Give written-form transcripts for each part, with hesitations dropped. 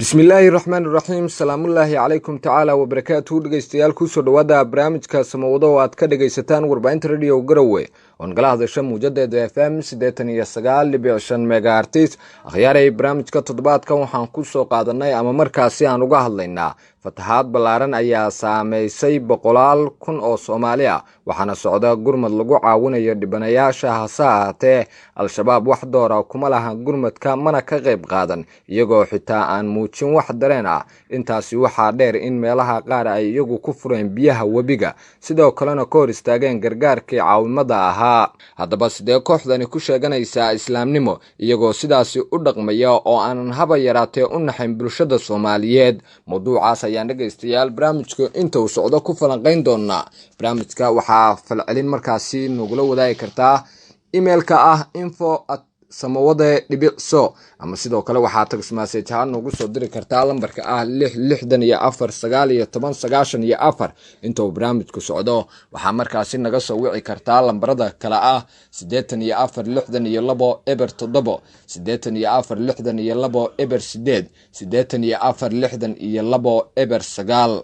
bismillaahi raxmaani raxiim salaamullaahi calaykum tacaala wabarakaatuhu dhegeystayaal kusoo dhawaada barnaamijka samawado oo aad ka dhegaysataan warbaahinta radio garowe oon gala hadasha muujadeeda f m 89.5 megaartis akhyaaray barnaamijka toddobaadkan waxaan kusoo qaadanay ama markaasi aan uga hadlaynaa fatahaad ballaaran ayaa saameysay 100,000 oo Soomaali ah waxaana socda gurmad lagu caawinayo dhibanayaasha hase ahaatee al-shabaab wax doora kuma laha gurmadka mana ka qayb qaadan iyagoo xitaa aan muujin wax dareen ah intaasi waxaa dheer in meelaha qaar ay iyagu ku fureen biyaha webiga sidoo kalena ka hor istaageen gargaarkii caawimada ahaa haddaba sidee kooxdani ku sheeganaysaa islaamnimo iyagoo sidaasi u dhaqmaya oo aanan haba yaraatee u naxayn bulshada Soomaaliyeed mawduucaas ayaan dhegeystayaal barnaamijka inta uu socdo ku falanqayn doonaa barnaamijka waxaa falcelin markaasi nagula wadaagi kartaa emailka ah info@samawade.so ama sidoo kale waxaa text message ahaan noogu soo diri kartaa lambarka ah 664 inta uu barnaamijku socdo waxaa markaasi naga soo wici kartaa lambarada kale ah 8462 eber 7 8462 eber 8 8462 eber 9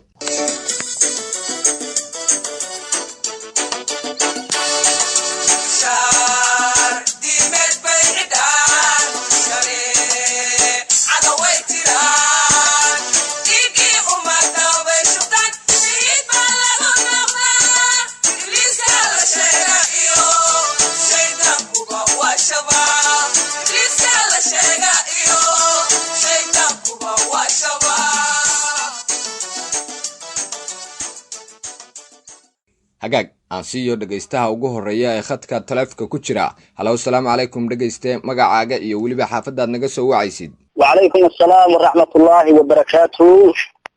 hagaag aan siiyo dhageystaha ugu horeeya ee khadka taleefanka ku jira halo assalaamu calaykum dhageyste magacaaga iyo waliba xaafadaad naga soo wacaysid وعليكم السلام ورحمة الله وبركاته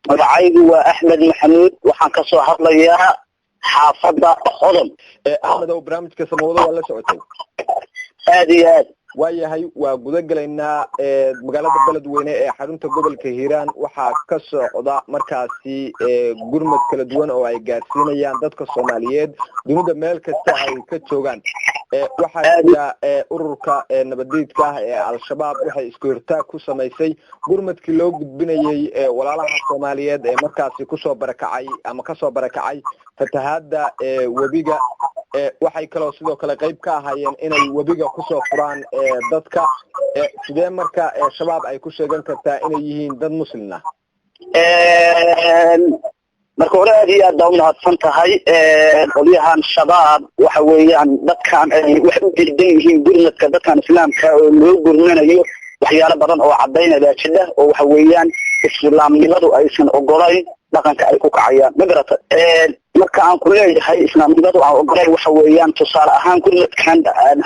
magacaygu waa Axmed Maxamuud waxaan ka soo hadlayaa xaafada Qodom Axmed oo barnaamijka samawada waa la socotay aad iyo aad waayahay waa guda galaynaa magaalada Beledweyne ee xarunta gobolka Hiiraan waxaa ka socda markaasi gurmad kala duwan oo ay gaarsiinayaan dadka Soomaaliyeed dunida meel kasta ay ka joogaan waxaa jira ururka nabadiidka ah ee al-shabaab waxay isku hirtaa ku sameysay gurmadkii loo gudbinayay walaalaha Soomaaliyeed ee markaasi ku soo barakacay ama ka soo barakacay fatahaada webiga waxay kaloo sidoo kale qayb ka ahaayeen inay webiga ku soo furaan dadka sidee marka shabaab ay ku sheegan kartaa inay yihiin dad muslim ah marka hore aad iyo aad u mahadsan tahay qoliyahan shabaab waxa weeyaan dadkan ay wax u diidan yihiin gurmadka dadkan islaamka oo loo gurmanayo waxyaalo badan oo cadeynaya jida oo waxa weeyaan islaamnimadu aysan ogolayn dhaqanka ay ku kacayaan magarata marka aan ku leeyahay islaamnimadu aan ogolay waxa weeyaan tusaale ahaan gurmadkan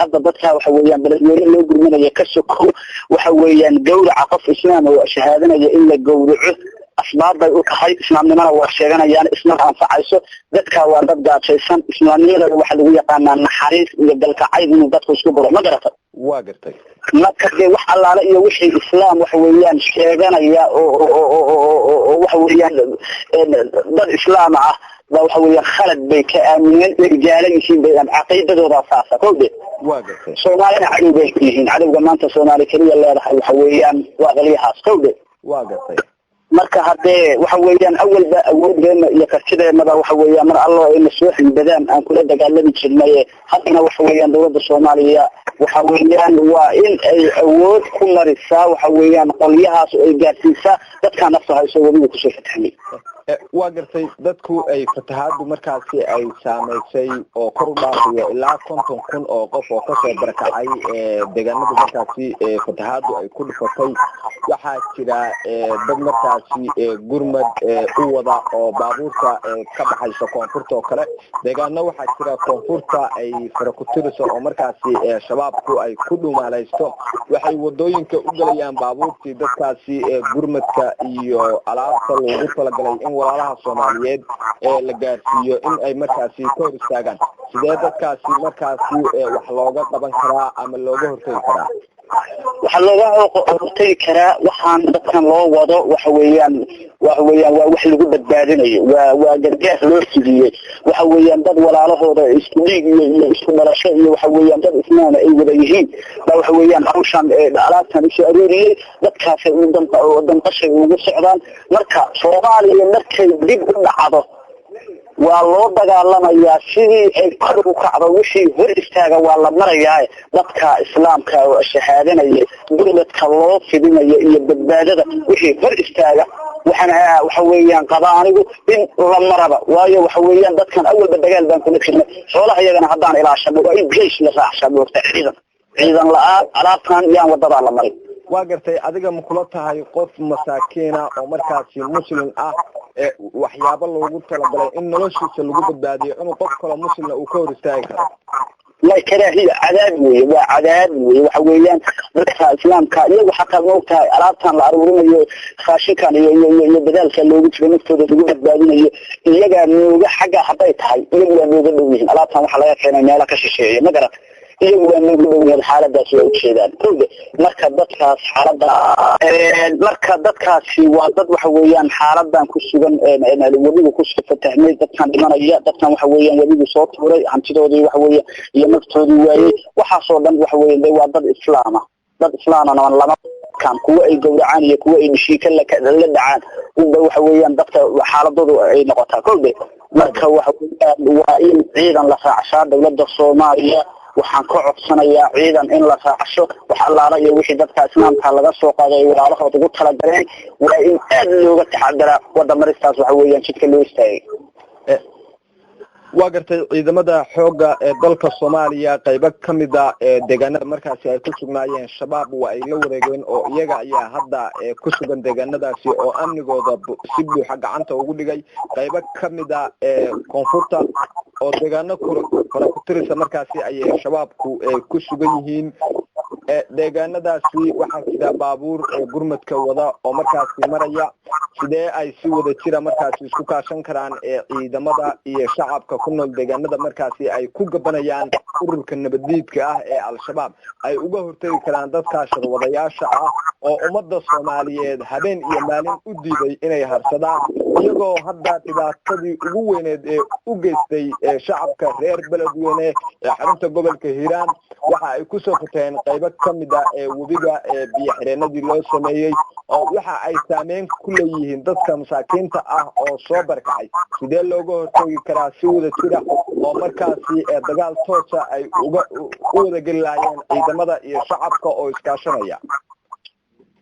hadda dadka waxa weeyaan Beledweyne loo gurmanayo ka soo waxa weeyaan gowraca qof islaam oo shahaadanaya in la gowraco asbaab bay u tahay islaamnimada waa sheeganayaan isna anfacayso dadka waa dad gaajaysan islaamnimada waxa lagu yaqaanaa naxariis iyo galkacayl inuu dadku isku baro ma garata waa gartay marka wax allaala iyo wixii islaam waxa weeyaan sheeganaya oo waxa weeyaan dad islaam ah waxa weeyaan khalad bay ka aamineen rijaalayihiin bay caqiidadooda asaasa kowde waa gartay Soomaaliya cadow bay yihiin cadowga maanta Soomaali kaliya leedahay waxa weeyaan waa qaliyahaas kowde waa gartay marka hadee waxa weeyaan awalba awooddeena iyo kartideena waxa weeyaan mar Allah ay soo xilbadaan aan kula dagaalami jirnay hadana waxa weeyaan dawladda Soomaaliya waxa weeyaan waa in ay awood ku marisaa waxa weeyaan qoliyahaas oo ay gaarsiisa dadka nafta hayso wadiga ku soo fatahay waa gartay dadku ay fatahaadu markaasi ay saameysay oo kor u dhaafayo ilaa 50,000 oo qof oo ka soo barakacay deegaanada markaasi fatahaadu ay ku dhifatay waxaa jira dad markaasi gurmad u wada oo baabuurta ka baxaysa koonfurta oo kale deegaano waxaa jira koonfurta ay farakutiriso oo markaasi shabaabku ay ku dhumaalaysto waxay wadooyinka u galayaan baabuurtii dadkaasi gurmadka iyo alaabta loogu talagalay in walaalaha Soomaaliyeed la gaarsiiyo in ay markaasi ka hor istaagaan sidee dadkaasi markaasi wax looga qaban karaa ama looga hortagi karaa waxa looga hortagi karaa waxaan dadkan loo wado waxa weeyaan waa wax lagu badbaadinayo waa gargaar loo fidiyay waxa weeyaan dad walaalahooda isku dhiig iyo isku dhalasho iyo waxa weeyaan dad ismaan ay wada yihiin waxa weeyaan hawshan alaabtan isoo arooriyay dadkaas uu danqashay ugu socdaan marka Soomaaliya markay dib u dhacdo waa loo dagaalamayaa sidii ay kor u kacdo wixii hor istaaga waa la marayaa dadka islaamka oo shahaadanaya dawladka loo fidinayo iyo badbaadada wixii hor istaaga waxa weeyaan qabaanigu in la maraba waayo waxa weeyaan dadkan awalba dagaal baan kula jirnay xoolaha iyagana haddaan ilaashado waa in geesh la raacshado ciidan la'aan alaabtan yaan wadada la maray waa gartay adiga ma kula tahay qof masaakiina oo markaasi muslim ah waxyaabo loogu talagalay in noloshiisa lagu badbaadiyo inuu qof kale muslim uu ka hor istaagi karo لا كراهية عذاب وعذاب وحويان ذكر الإسلام كأيه وحتى الموتى أرادتان الأرورين خاشكا يبدال كاللو جيت بنفسه تقول البادين يجا نوجا حاجة حطيتها يجوا نوجا دوين أرادتان وحلايا كان مالك الشيء ما قرأت يجوا نوجا دوين الحالة ده سوى الشيء كل مركز دكاس حالة مركز دكاس في وضد وحويان حالة ده كسبان أنا الوضع كسب فتحمل دكان دمانية دكان وحويان وضع صوت وري عم تدوري وحويان يمكتودي واي وحصل دم وحويان ده وضد إسلامه ضد إسلامه أنا لما كان قوة الجورعان يقوى المشيكل لك اللدعان وحويان دكتور حالة ضد أي نقطة كل مركز وحويان عيدا لفعشان دولة الصومالية waxaan ka codsanayaa ciidan in la raacsho waxa la raayo wixii dadka islaamka laga soo qaaday walaalahood ugu tala galeen waa in aad looga taxadara wadamaristaas waxa weeyaan jidka loo istaagay waa gartay ciidamada xooga ee dalka Soomaaliya qayb kamid ah deegaanada markaasi ay ku sugnaayeen shabaab waa ay la wareegeen oo iyaga ayaa hadda ku sugan deegaanadaasi oo amnigooda si buuxa gacanta ugu dhigay qayb kamid ah koonfurta oo deegaano kala ku tirsan markaasi ay shabaabku ku sugan yihiin deegaanadaasi waxa jira baabuur gurmadka wada oo markaasi maraya sidee ay si wada jira markaasi isku kaashan karaan ciidamada iyo shacabka ku nool deegaanada markaasi ay ku gabanayaan ururka nabaddiidka ah ee al-shabaab ay uga hortagi karaan dadka shaqwadayaasha ah oo ummadda Soomaaliyeed habeen iyo maalin u diiday inay harsadaan iyagoo hadda dhibaatadii ugu weyneed ee u geystay shacabka reer beledweyne ee xarunta gobolka Hiiraan waxa ay ku soo fateen qayb kamid ah wabiga biyo xireenadii loo sameeyay oo waxa ay saameyn ku leeyihiin dadka masaakiinta ah oo soo barkacay sidee looga hortagi karaa si wada jira oo markaasi dagaal toos ah ay uga wada galayaan ciidamada iyo shacabka oo iskaashanaya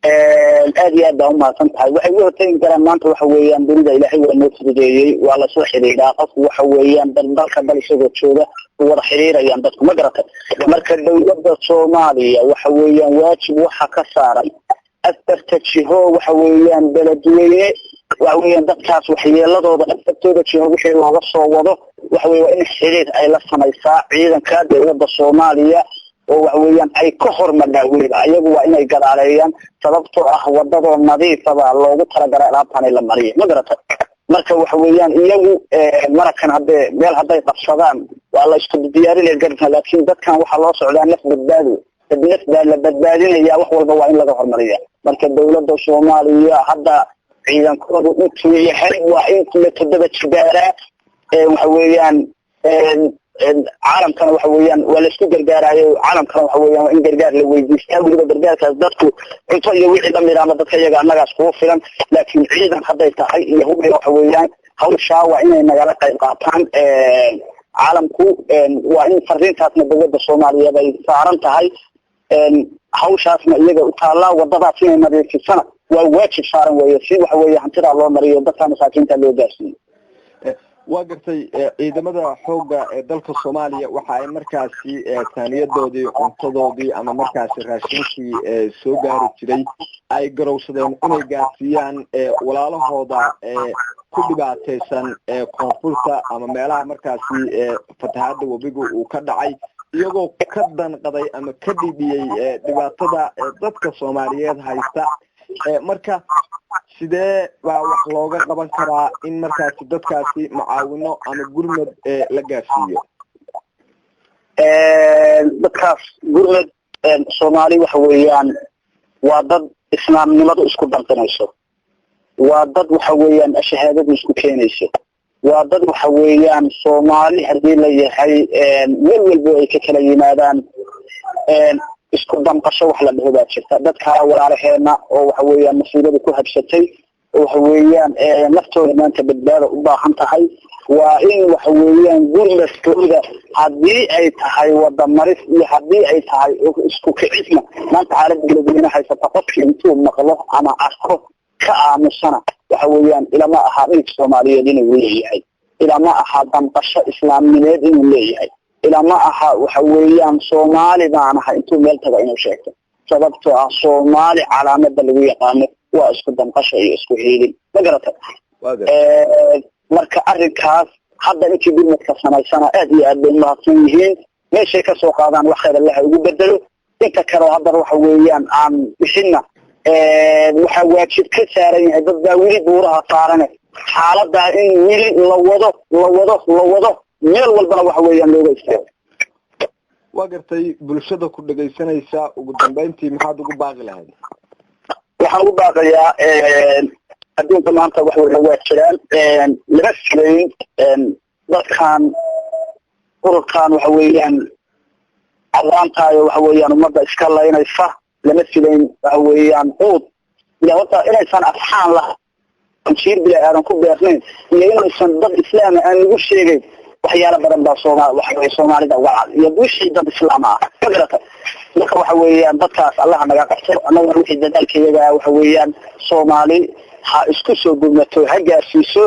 aad iyo aad baan u mahadsantahay waxay uga hortagi karaan maanta waxa weeyaan dunida ilaahay waa noo fududeeyey waa la soo xiriiraa qofku waxa weeyaan dalka dal isagoo jooga wada xiriirayaan dadku ma garatay marka dawladda Soomaaliya waxa weeyaan waajib waxa ka saaran afarta jiho waxa weeyaan beledweyne waxa weeyaan dadkaas waxyeeladooda afartooda jiho wixii looga soo wado waxa weeyaan in xiriir ay la samaysaa ciidanka dawladda Soomaaliya oo waxa weeyaan ay ka hormarnaa weliba ayagu waa inay gadaaleeyaan sababtoo ah wadadoo nadiif ah loogu talagalay alaabtan la mariyo ma garatay marka waxa weeyaan iyagu marakan hadee meel haday qabsadaan waa la isku diyaarinay garka laakiin dadkan waxa loo socdaa naf badbaado dadna la badbaadinaya wax walba waa in laga hormariyaa marka dawladda Soomaaliya hadda ciidankoodu intuu yahay waa in la tadaba jibaara waxa weeyaan caalamkana waxa weeyaan waa la isku gargaarayo caalamkana waxa weeyaan in gargaar la weydiistaa weliba gargaarkaas dadku cunto iyo wixii dhammaan ama dadka iyaga annagaas ku filan laakiin ciidan hadday tahay iyo hubiga waxa weeyaan hawsha waa inay nagala qayb qaataan caalamku waa in fariintaasna dawladda Soomaaliyeed ay saaran tahay hawshaasna iyaga u taala wadadaas inay nadiifisana waa waajib saaran weeye si waxa weeye hantida loo mariyo dadka masaakiinta loo gaarsiiyo waa gartay ciidamada xooga ee dalka Soomaaliya waxa ay markaasi taaniyadoodii cuntadoodii ama markaasi raashinkii soo gaari jiray ay garowsadeen inay gaarsiiyaan walaalahooda ku dhibaataysan koonfurta ama meelaha markaasi fatahaada wabiga uu ka dhacay iyagoo ka danqaday ama ka dhibiyay dhibaatada dadka Soomaaliyeed haysta marka sidee baa wax looga qaban karaa in markaasi dadkaasi macaawino ama gurmad la gaarsiiyo dadkaas gurmad Soomaali waxa weeyaan waa dad islaamnimadu isku dardanayso waa dad waxa weeyaan shahaadadu isku keenayso waa dad waxa weeyaan Soomaali hadii la yahay meel walba ay ka kala yimaadaan isku damqasho wax la dhaho jirta dadka walaalaheena oo waxa weeyaan masiibada ku habsatay waxa weeyaan naftooda maanta badbaado u baahan tahay waa in waxa weeyaan gurmadkooda hadii ay tahay wada maris iyo hadii ay tahay isku kicisna maanta xaaladda galbeedna haysata qofkii intuu maqlo ama arko ka aamusana waxa weeyaan ilama aha dhig Soomaaliyeed inuu leeyahay ilama aha damqasho islaamnimeed inuu leeyahay ilama aha waxa weeyaan Soomaali baan aha intuu meel taga inuu sheegto sababtoo ah Soomaali calaamada lagu yaqaan waa isku damqasho iyo isku heelin ma garatay marka arrinkaas hadda intii gurmadka samaysana aad iyo aad bay mahadsan yihiin meeshay ka soo qaadaan wax khayr Allah ugu bedelo inta kale hadda waxa weeyaan aan bixina waxa waajib ka saaran yahay dad wali buuraha saaran xaaladda in wali la wado meel walbana waxa weeyaan looga istaago waa gartay bulshada ku dhageysanaysa ugu dambeyntii maxaad ugu baaqi lahayd waxaan ugu baaqayaa adduunka maanta wax walba waa jiraan laba filayn dadkan ururkan waxa weeyaan cadaantaayo waxa weeyaan ummadda iska laynaysa lama filayn waxa weeyaan quud ila horta inaysan afxaan lahayn jiir bila aadan ku beernayn iyo inaysan dad islaam aan lagu sheegay waxyaalo badan baa Soomaalida wacad iyo wixii dad islaam ah fikrada marka waxa weeyaan dadkaas Allah naga qabto anaga wixii dadaalkeega waxa weeyaan Soomaali ha isku soo gudmato ha gaarsiiso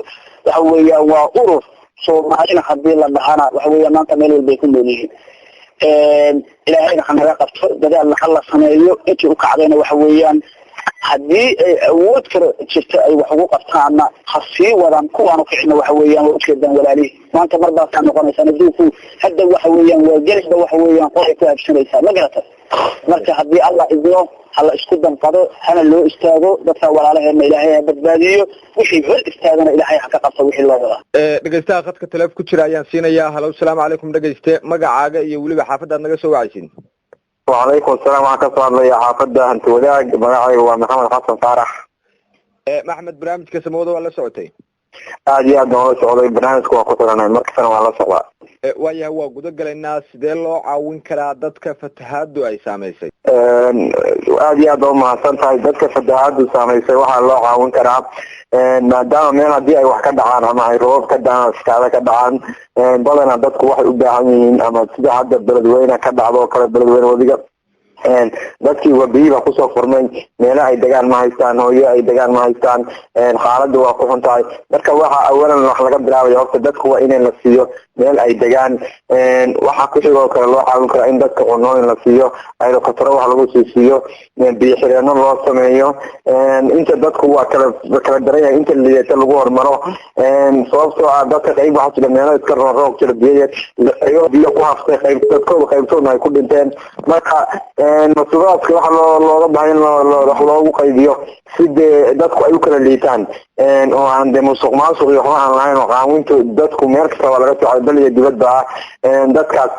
waxa weeyaan waa urur Soomaalina hadii la dhahana waxa weeyaan maanta meel walba ku noolyihiin ilaahay naga qabto dadaal la sameeyo intii u kacdayna waxa weeyaan hadii awood kale jirta ay wax ugu qabtaana xasii wadan kuwaan u kicina waxa weeyaan oo jeedan walaalihi maanta marba ka noqonaysa duuku hadda waxa weeyaan waa galida waxa weeyaan qoray ku habsanaysa ma garata marka hadii Allah idno hala isku danqado hana loo istaago dadka walaalaheena ilaahay badbaadiyo wixii hor istaagana ilaahay ka qabto wixii loo wada dhageystaha khadka telefoon ku jira ayaan siinayaa halo assalaamu calaykum dhageyste magacaaga iyo waliba xaafadaad naga soo wacaysin وعليكم السلام ورحمة الله وبركاته يا حافظة أنت وداع مقاعي ومحمد حسن صارح محمد برامج كسموده ولا سعودي aad iyo aad baan ula socday barnaamijku waa ku taganay markastana waan la socdaa waayahay waa guda galaynaa sidee loo caawin karaa dadka fatahaadu ay saamaysay aad iyo aad baa umahadsan tahay dadka fatahaadu saamaysay waxaa loo caawin karaa maadaama meel haddii ay wax ka dhacaan ama ay roobab ka dhacaan iskaada ka dhacaan badanaa dadku waxay u baahan yihiin ama sida hadda beledweyne ka dhacdo oo kale beledweyne wadiga dadkii wabiyiba kusoo furmay meelo ay degaan ma haystaan hooyo ay degaan ma haystaan xaaladdu waa ku xun tahay marka waxa awalan wax laga bilaabaya horta dadku waa inay la siiyo meel ay degaan waxa ku xigoo kale loo caawin karaa in dadka cunooyin la siiyo ayrokotoro wax lagu siiyo biyo xireenno loo sameeyo inta dadku waa kala daran yahay inta liidata lagu hormaro sababtoo ah dadka qayb waxa jira meelo iska roog jira biyo ku haftay qaybtoodna ay ku dhinteen marka masuuliyaadka waxa looga baahan in wax loogu qaybiyo sidee dadku ay u kala liitaan oo aan de musuqmaasuq iyo waxba aan lahayn oo qaawinta dadku meel kasta waa laga socday bal iyo dibadda dadkaas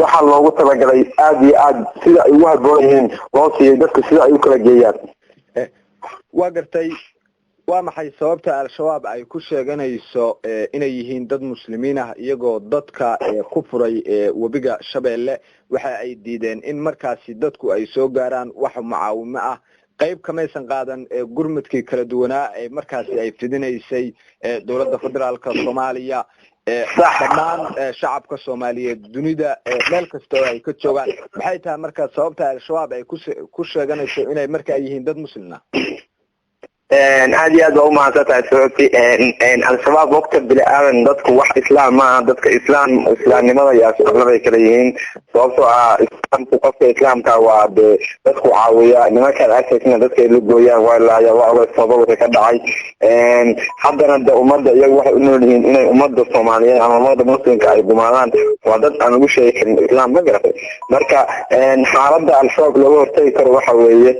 waxaa loogu talagalay aad iyo aad sida ay ugu habboon yihiin loo siiyey dadku sida ay u kala geeyaan waa gartay waa maxay sababta al-shabaab ay ku sheeganayso inay yihiin dad muslimiin ah iyagoo dadka ku furay webiga Shabeelle waxa ay diideen in markaasi dadku ay soo gaaraan wax mucaawimo ah qayb kamaysan qaadan gurmadkii kala duwanaa ee markaasi ay fidinaysay dawladda federaalka Soomaaliya dhammaan shacabka Soomaaliyeed dunida meel kasta oo ay ka joogaan maxay tahay marka sababta al-shabaab ay ku sheeganayso inay markaa yihiin dad muslimiin ah aad iyo aad baa umahadsan tahay sababti al-shabaab waqti bili-aadan dadku wax islaam maaha dadka islaamnimada iyo asxaabnimada ay kala yihiin sababtoo ah islaamku qofka islaamka waa de dadku caawiya nimankaan arkaysna dadka ay la gooyaan waa laaya waa oga sababa wixii ka dhacay haddana de ummadda iyagu waxay u nool yihiin inay ummadda Soomaaliyeed ama ummadda muslimka ay gumaadaan waa dad aan ugu sheegi karin islaam ma garatay marka xaaladda al-shabaab looga hortagi karo waxa weeye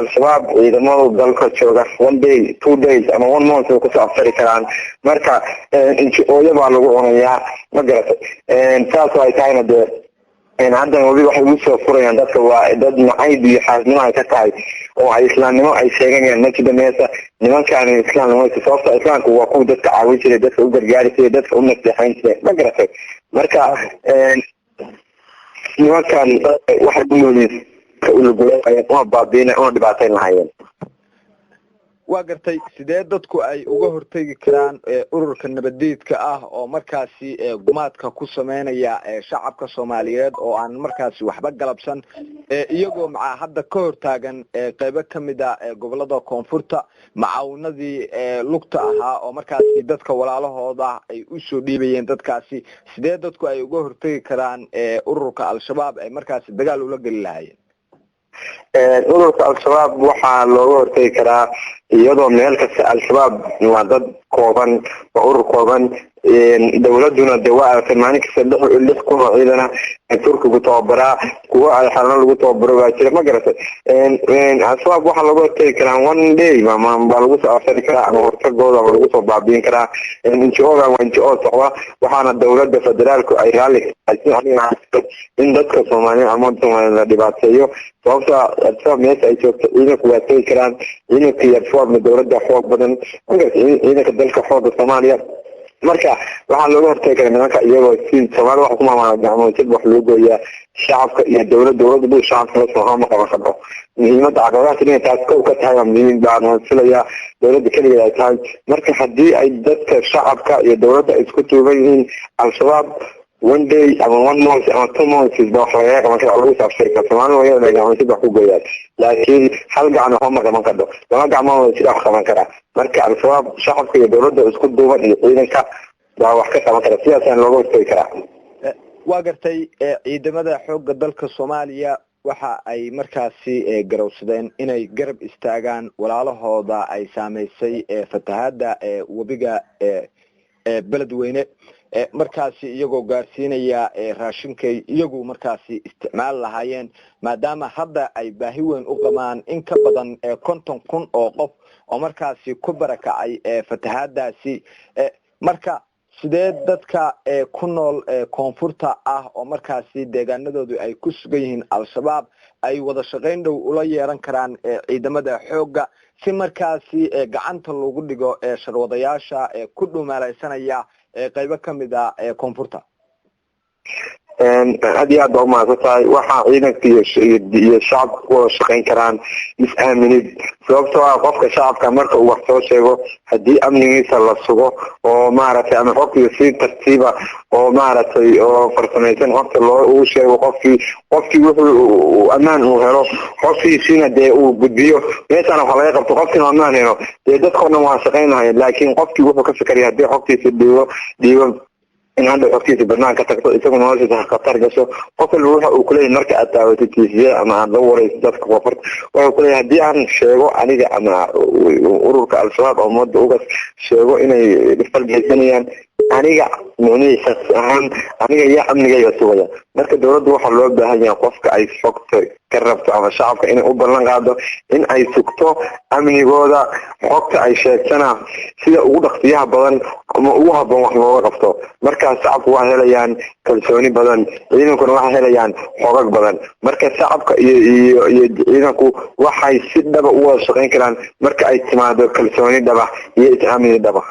al-shabaab ciidamada dalka jooga 1 day 2 days ama 1 month ku soo afari karaan marka intii ooyo baa lagu cunayaa ma garatay taas ay tahayna de haddan wali waxay ugu soo furayaan dadka waa dad nacayb iyo xaasnimo ay ka tahay oo ay islaamnimo ay sheeganayaan majida meesa nimankaani islaamnimo sababta islaamku waa kuwa dadka caawin jiray dadka u gargaari jiray dadka u naseexayn jiray ma garatay marka nimankan waxay u noolyihiin ulugulaya uma baabiina una dhibaatayn lahaayeen waa gartay sidee dadku ay uga hortegi karaan ururka nabadiidka ah oo markaasi gumaadka ku sameynaya shacabka Soomaaliyeed oo aan markaasi waxba galabsan iyagoo maca hadda ka hortaagan qaybo kamida gobolada koonfurta macawnadii lugta ahaa oo markaasi dadka walaalahooda ay u soo dhiibayeen dadkaasi sidee dadku ay uga hortegi karaan ururka al-shabaab ay markaasi dagaal ula gali lahaayeen ururka al-shabaab waxaa looga hortegi karaa iyadoo meel kasta al-shabaab waa dad kooban waa urur kooban dawladuna de waa maalin kasta 6 kun oo ciidana turkigu tababaraa kuwa ay xarano lagu tababaro waa jira ma garatay al-shabaab waxaa looga hortegi karaa one day baa lagu soo afari karaa ama hortagooda lagu soo baabiin karaa NGO-ga waa NGO socda waxaana dawladda federaalku ay raali in dadka Soomaaliyeed ama la dhibaateeyo sababta al-shabaab meesha ay joogto ciidanku waa tegi karaan ciidanka iyo dawladda xoog badan ciidanka dalka xooga Soomaaliya marka waxaa looga hortagi karaa nimanka iyagoo si Soomaaliya wax kuma gacmood wax loo gooyaa shacabka iyo dawladda shacabka la soo hama qabto muhiimadda caqabadaha inay taas ka tahay muhiim baan filaya dawladda kaliya ay tahay marka haddii ay dadka shacabka iyo dawladda isku tuuban yihiin al-shabaab one day ama 1 month ama 2 months wax laga qaban karo lagu saabsan Soomaaliya way gacmood wax ku gooyaan laakiin hal gacan wax ma qaban karo laba gacmood si wax qaban kara marka al-shabaab shacabka iyo dawladda isku duuban iyo ciidanka waa wax ka qaban kara siyaasaan looga hortagi karaa waa gartay ciidamada xoogga dalka Soomaaliya waxa ay markaasi garowsadeen inay garab istaagaan walaalahooda ay saameysay fatahaada wabiga beledweyne markaasi iyagoo gaarsiinaya raashinkay iyagu markaasi isticmaal lahaayeen maadaama hadda ay baahi weyn u qabaan in ka badan 50 kun oo qof oo markaasi ku barakacay fatahaadaasi marka sidee dadka ku nool koonfurta ah oo markaasi deegaanadoodu ay ku sugan yihiin al-shabaab ay wada shaqayn dhow ula yeeran karaan ciidamada xoogga si markaasi gacanta loogu dhigo sharwadayaasha ku dhumaalaysanaya qaybo kamida koonfurta aad iyo aad baa umahadsantahay waxaa ciidanka iyo shacabka ku wada shaqayn karaan is-aaminid sababtoo ah qofka shacabka marka uu wax soo sheego haddii amnigiisa la sugo oo maaragtay ama xogtiisa si tartiiba oo maaragtay oo farsamaysan xogta uu sheego qofkii wuxuu ammaan uu helo qofkiisina dee uu gudbiyo meeshaana wax laga qabto qofkiina ammaan helo dee dadkoo dhan waa shaqayn lahayn laakiin qofkii wuxuu ka fikeraya haddii xogtiisa dhiibo in hadda xogtiisa banaanka tagto isagoo noloshiisa khatar gasho qof walba waxa uu kuleeyahay marka aad daawatay TV ama aad la warayso dadka koonfurta waxa kuleeyahay haddii aan sheego aniga ama ururka al-shabaab oo ummadda uga sheego inay falgeysanayaan aniga muuniisa ahaan aniga yaa amnigayga sugaya marka dawladdu waxaa loo baahan yahay qofka ay fogto ka rabto ama shacabka inay u ballan qaado in ay sugto amnigooda xogta ay sheegtana sida ugu dhaqsiyaha badan ama ugu habboon wax looga qabto markaas shacabku waxay helayaan kalsooni badan ciidankuna waxay helayaan xogag badan marka shacabka iyo ciidanku waxay si dhaba u wada shaqayn karaan marka ay timaado kalsooni dhaba iyo is-aamin dhaba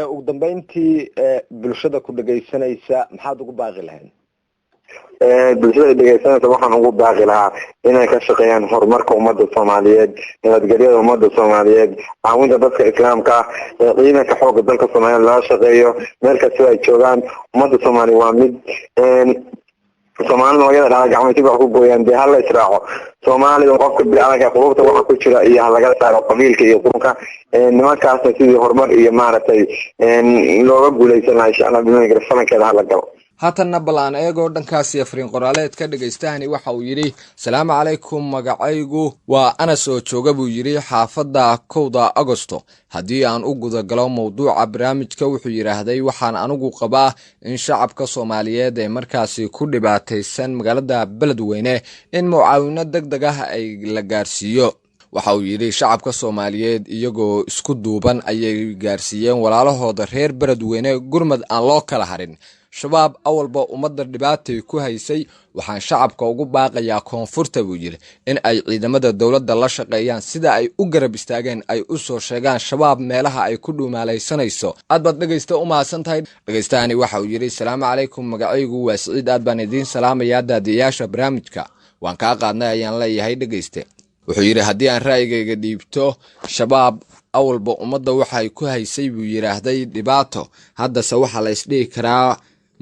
ugu dambeyntii bulshada ku dhageysanaysa maxaad ugu baaqi lahayd bulshada dhageysanaysa waxaan ugu baaqi lahaa inay ka shaqeeyaan horumarka ummadda Soomaaliyeed nabadgelyada ummadda Soomaaliyeed caawinta dadka islaamka ciidanka xoogga dalka Soomaaliyeed la shaqeeyo meel kasta ay joogaan ummadda Soomaaliyeed waa mid Soomaalida wayada dhaga gacmaha wax ku gooyaan dee hal israaco Soomaalida qofka bilaadanka qulubta waxa ku jira iyo laga saaro qabiilka iyo qurunka nimankaas sidii horumar iyo maaragtay looga guuleysan lahaa insha Allah bilaha falankeeda hala galo haatanna balaan eegoo dhankaasi afriin qoraaleed ka dhagaystahani waxa uu yidhi salaamu calaykum magacaygu waa anas oo jooga buu yidhi xaafadda 1 Agosto haddii aan u gudagalo mawduuca barnaamijka wuxuu yidhaahday waxaan anigu qabaa in shacabka Soomaaliyeed ee markaasi ku dhibaataysan magaalada beledweyne in mucaawino degdeg ah ay la gaarsiiyo waxa uu yidhi shacabka Soomaaliyeed iyagoo isku duuban ayay gaarsiiyeen walaalahooda reer beledweyne gurmad aan loo kala harin shabaab awalba ummadda dhibaatay ku haysay waxaan shacabka ugu baaqayaa koonfurta buu yidhi in ay ciidamada dowladda la shaqeeyaan sida ay u garab istaageen ay u soo sheegaan shabaab meelaha ay ku dhuumaalaysanayso. aad baad dhegaysta u mahadsan tahay. dhegaystahani waxa uu yidhi asalaamu calaykum, magacaygu waa Siciid, aad baan idiin salaamayaa daadiyayaasha barnaamijka, waan kaa qaadnay ayaan leeyahay dhegayste. wuxuu yidhi haddii aan ra'yigayga dhiibto, shabaab awalba ummadda waxay ku haysay buu yidhaahday dhibaato, haddase waxaa la isdhihi karaa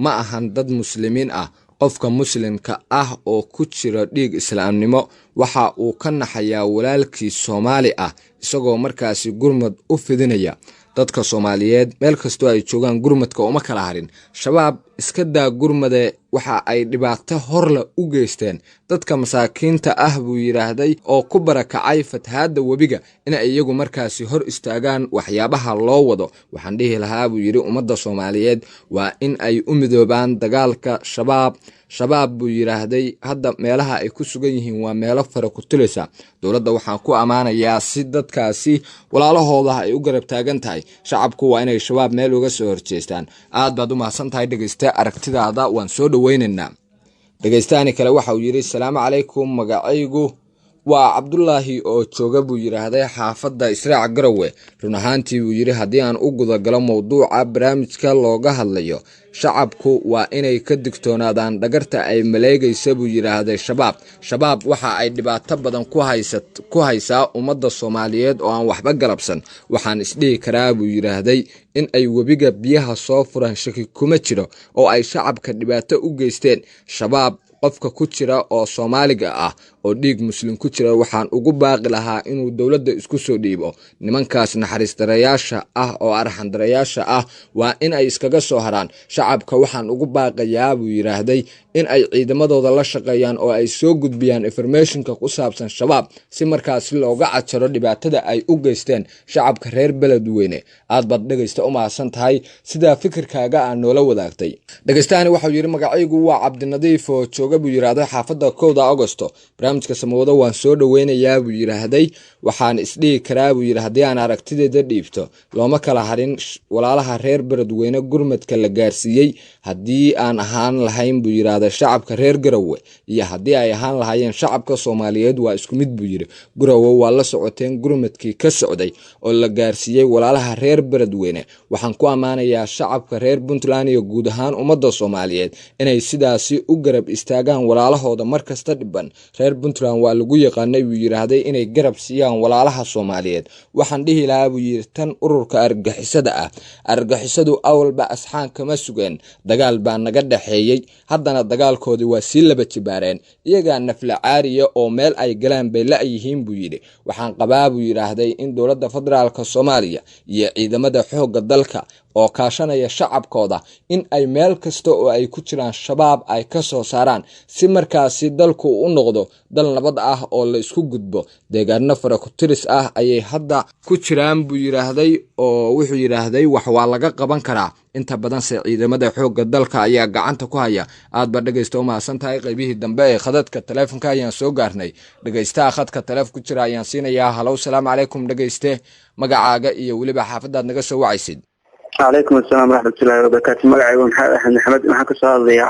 ma ahan dad muslimiin ah. qofka muslimka ah oo ku jira dhiig islaamnimo waxa uu ka naxayaa walaalkii Soomaali ah isagoo markaasi gurmad u fidinaya. dadka Soomaaliyeed meel kastoo ay joogaan gurmadka uma kala harin. shabaab iska daa gurmade waxa ay dhibaato horla u geysteen dadka masaakiinta ah buu yiraahday oo ku barakacay fatahaada webiga in ay iyagu markaasi hor istaagaan waxyaabaha loo wado. waxaan dhihi lahaa buu yiri ummadda Soomaaliyeed waa in ay u midoobaan dagaalka shabaab buu yiraahday. hadda meelaha ay ku sugan yihiin waa meelo fara ku tuleysa. dowladda waxaan ku amaanayaa si dadkaasi walaalahooda ay u garab taagan tahay. shacabku waa inay shabaab meel uga soo horjeestaan. aad baad u mahadsan tahay dhegaysta aragtidaada, waan soo dhaweynaynaa. dhegaystaani kale waxa uu yidhi asalaamu calaykum, magacaygu waa Cabdullaahi oo jooga buu yiraahday xaafadda Israac Garowe. run ahaantii buu yiri haddii aan u guda galo mowduuca barnaamijka looga hadlayo, shacabku waa inay ka digtoonaadaan dhagarta ay maleegaysa buu yiraahday shabaab waxa ay dhibaato badan ku haysaa ummadda Soomaaliyeed oo aan waxba galabsan. waxaan isdhihi karaa buu yiraahday in ay webiga biyaha soo furan shaki kuma jiro oo ay shacabka dhibaato u geysteen. shabaab qofka ku jira oo Soomaaliga ah oo dhiig muslim ku jira waxaan ugu baaqi lahaa inuu dowladda isku soo dhiibo. nimankaas naxariis darayaasha ah oo arxan darayaasha ah waa in ay iskaga soo haraan. shacabka waxaan ugu baaqayaa buu yiraahday in ay ciidamadooda la shaqeeyaan oo ay soo gudbiyaan informationka ku saabsan shabaab si markaas looga cajaro dhibaatada ay u geysteen shacabka reer Beledweyne. aad baad dhegaysta u mahadsan tahay sida fikirkaaga aan noola wadaagtay. dhagaystahani waxa uu yiri magacaygu waa Cabdinadiif oo jooga buu yiraahday xaafadda 1 Agosto. barnaamijka samawada waan soo dhaweynayaa buu yiraahday. waxaan isdhihi karaa buu yiri haddii aan aragtideeda dhiibto looma kala harin walaalaha reer Beledweyne gurmadka la gaarsiiyey. haddii aan ahaan lahayn buu yiraahday shacabka reer Garowe iyo haddii ay ahaan lahaayeen shacabka Soomaaliyeed waa isku mid buu yiri. Garowe waa la socoteen gurmadkii ka socday oo la gaarsiiyey walaalaha reer Beledweyne. waxaan ku amaanayaa shacabka reer Puntland iyo guud ahaan ummadda Soomaaliyeed inay sidaasi u garab istaagaan walaalahooda markasta dhiban. reer Puntland waa lagu yaqaanay buu yiraahday inay garab siiyaan walaalaha Soomaaliyeed. waxaan dhihi lahaa buu yiri tan ururka argagixisada ah, argagixisadu awalba asxaan kama sugeen, dagaal baa naga dhaxeeyay, haddana dagaalkoodii waa sii laba jibaareen, iyagaa nafla caariya oo meel ay galaan bay la'yihiin buu yiri. waxaan qabaa buu yiraahday in dowladda federaalka Soomaaliya iyo ciidamada xoogga dalka oo kaashanaya shacabkooda in ay meel kasta oo ay ku jiraan shabaab ay ka soo saaraan si markaasi dalku u noqdo dal nabad ah oo la isku gudbo. deegaano fara ku tiris ah ayay hadda ku jiraan buu yiraahday oo wuxuu yiraahday wax waa laga qaban karaa. inta badan se ciidamada xoogga dalka ayaa gacanta ku haya. aad ba dhagaysta u mahadsan tahay. qaybihii dambe ee khadadka taleefanka ayaan soo gaarnay. dhagaystaha khadka taleefon ku jira ayaan siinayaa. halow salaamu calaykum dhagayste, magacaaga iyo weliba xaafadaad naga soo wacaysid. عليكم السلام ورحمة الله وبركاته. مقعي محمد محمد صادق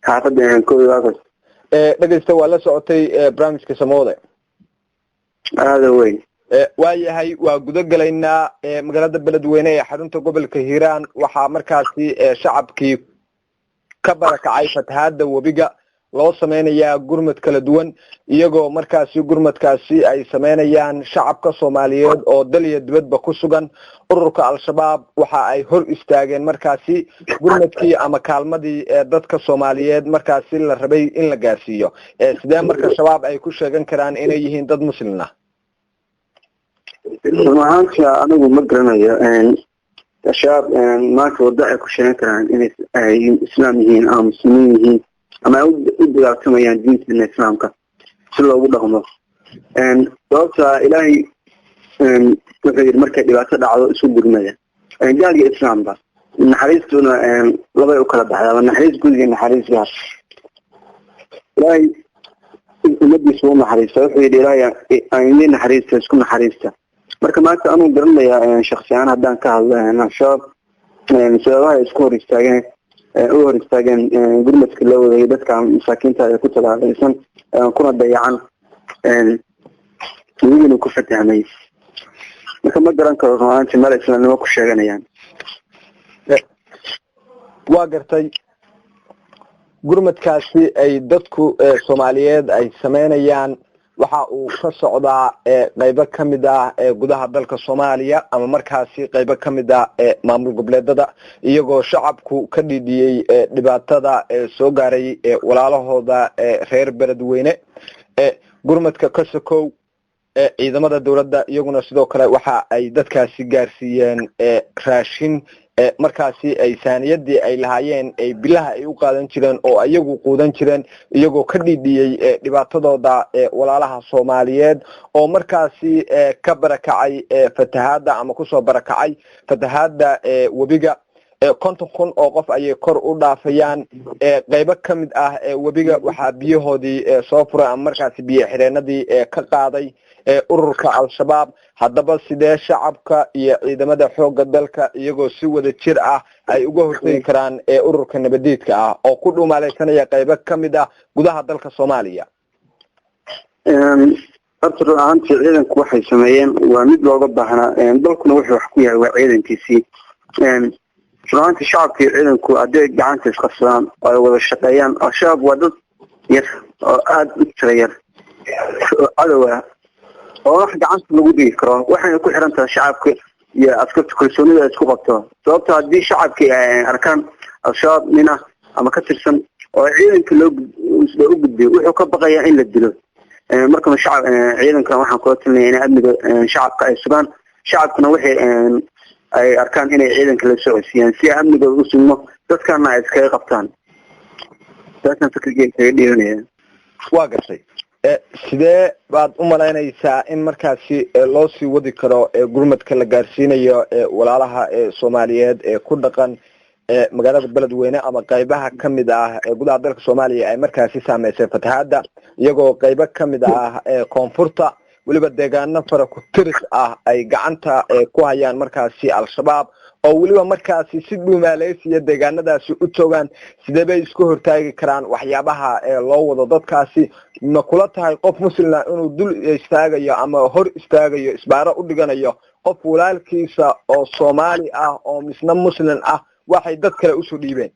حافظ كل واقع. dhagaysta waa la socotay barnaamijka samawada. هذا وين waayahay waa guda galaynaa magaalada Beledweyne ee xarunta gobolka Hiiraan. waxaa markaasi shacabkii ka barakacay fatahaada webiga loo sameynayaa gurmad kala duwan, iyagoo markaasi gurmadkaasi ay sameynayaan shacabka Soomaaliyeed oo dal iyo dibadba ku sugan. ururka al-shabaab waxa ay hor istaageen markaasi gurmadkii ama kaalmadii dadka Soomaaliyeed markaasi la rabay in la gaarsiiyo. sidee marka shabaab ay ku sheegan karaan inay yihiin dad muslim ah? maanta anigu ma garanayo shabaab maanta wada ay ku sheegan karaan inay islaam yihiin ama muslimiin yihiin ama u dagaaltamayaan diinta islaamka si loogu dhaqmo. sababta ilaahay wuxuu yidhi markay dhibaato dhacdo isu gurmaya. gaal iyo islaamba naxariistuna labay u kala baxdaa, naxariis guud iyo naxariis gaar. ilaahay ummadiisa u naxariista, wuxuu yidhi ilaahay ayni naxariista isku naxariista. marka maanta anuu garanayaa shakhsi ahaan haddaan ka hadlo al-shabaab sababaha isku hor istaageen u hor istaageen gurmadka loo wadayay dadka masaakiinta ee ku talaalaysan kuna dayacan wigina ku fatahmay marka ma garan karo runaantii meel islaamnimo ku sheeganayaan. waa gartay gurmadkaasi ay dadku Soomaaliyeed ay sameynayaan waxa uu ka socdaa qaybo kamid ah gudaha dalka Soomaaliya ama markaasi qaybo kamid ah maamul goboleedada iyagoo shacabku ka dhidiyay dhibaatada soo gaaray walaalahooda reer beledweyne gurmadka ka sokow ciidamada dawladda iyaguna sidoo kale waxa ay dadkaasi gaarsiiyeen raashin markaasi ay saaniyadii ay lahaayeen ay bilaha ay u qaadan jireen oo ayagu quudan jireen iyagoo ka dhidiyay dhibaatadooda walaalaha Soomaaliyeed oo markaasi ka barakacay fatahaada ama ku soo barakacay fatahaada wabiga 50,000 oo qof ayay kor u dhaafayaan qaybo kamid ah wabiga waxa biyahoodii soo furay ama markaasi biyo xireenadii ka qaaday ururka al-shabaab haddaba sidee shacabka iyo ciidamada xoogga dalka iyagoo si wada jir ah ay uga hortagi karaan ururka nabadeedka ah oo ku dhumaalaysanaya qaybo kamid ah gudaha dalka Soomaaliya. horta runtii ciidanku waxay sameeyeen waa mid looga baahnaa dalkuna wuxuu wax ku yahay waa ciidankiisii runtii shacabka ciidanku haday gacanta isqabsadaan oo ay wada shaqeeyaan al-shabaab waa dad yar oo aad u tiro yar cadow ah oo wax gacanta lagu dhigi karo waxayna ku xiran tahay shacabka iyo askarta kalsoonida isku qabto sababta haddii shacabka ay arkaan al-shabaab nina ama ka tirsan oo ciidanka loo gudbiyo wuxuu ka baqayaa in la dilo marka shacab ciidanka waxaan ku talinayaa in amniga shacabka ay sugaan shacabkuna waxay ay arkaan inay ciidanka la socodsiiyaan si amniga u sugmo dadkana ay iskaga qabtaan dadkan fikirkiisa ay dhiiranayaan. waa gashay sidee baad u malaynaysaa in markaasi loo sii wadi karo gurmadka la gaarsiinayo walaalaha Soomaaliyeed ku dhaqan magaalada beledweyne ama qaybaha kamid ah gudaha dalka Soomaaliya ay markaasi saameysay fatahaada iyagoo qaybo kamid ah koonfurta waliba deegaano fara ku tiris ah ay gacanta ku hayaan markaasi al-shabaab oo waliba markaasi si dhumaaleysiya deegaanadaasi u joogaan sidee bay isku hortaagi karaan waxyaabaha loo wado dadkaasi ma kula tahay qof muslim inuu dul istaagayo ama hor istaagayo isbaaro u dhiganayo qof walaalkiisa oo Soomaali ah oo misna muslim ah waxay dad kale u soo dhiibeen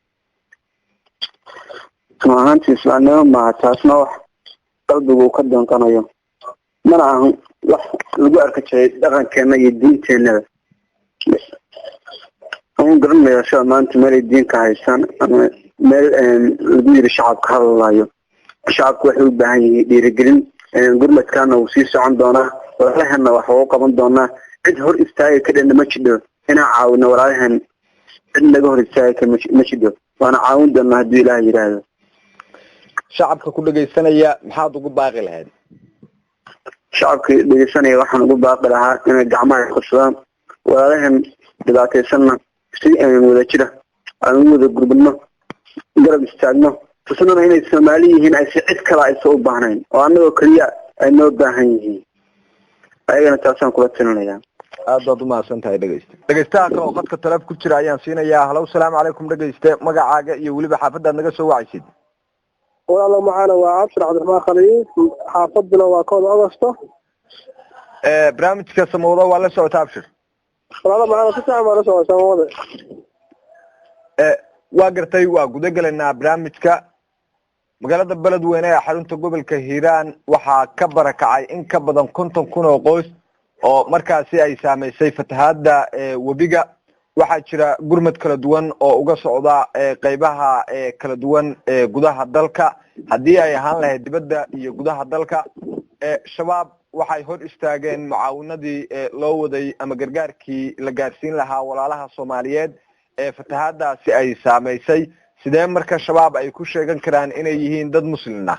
maahantii islaamnimo ma taasna wax qalbigu ka danqanayo mana ahan wax lagu arki jiray dhaqankeena iyo diinteena aan garanaya soo maanta meel diinka haysan ama meel lagu yiri shacabka hadlayo shacabku waxay u baahan yihiin dhiirigelin gurmadkana uu sii socon doonaa walaalahana wax uu qaban doonaa cid hor istaagay ka dhan ma jidho inaa caawino walaalahan cid naga hor istaagay ma jidho waana caawin doonaa haddii Ilaahay yiraahdo. shacabka ku dhageysanaya maxaad ugu baaqi lahayd? shacabka dhageysanaya waxaan ugu baaqi lahaa inay gacmaha qabsadaan walaalahan dhibaataysanna si ay wada jira aan wada gurmadno garab istaagno tusnana inay Soomaali yihiin ay si cid kale ay soo baahnayn oo anagoo kaliya ay noo baahan yihiin ayagana taasaan kula talinayaa. aad baad u mahadsantahay dhageystaha kale oo qadka taleef ku jira ayaan siinayaa. halow salaamu calaykum dhageyste magacaaga iyo waliba xaafadaad naga soo wacaysid. walaalo macana waa Abshir Cabdiraxmaan Khaliil xaafaduna waa kooda Augusto barnaamijka samawada waa la socotaa Abshir. walaalo macana si fiican baa la socotaa samawada waa gartay waa guda galaynaa barnaamijka magaalada beledweyne ee xarunta gobolka Hiiraan waxaa ka barakacay in ka badan 50,000 oo qoys oo markaasi ay saameysay fatahaada wabiga waxaa jira gurmad kala duwan oo uga socda qaybaha kala duwan gudaha dalka hadii ay ahaan lahayd dibadda iyo gudaha dalka shabaab waxay hor istaageen mucaawinadii loo waday ama gargaarkii la gaarsiin lahaa walaalaha Soomaaliyeed fatahaadaasi ay saameysay sidee marka shabaab ay ku sheegan karaan inay yihiin dad muslim ah?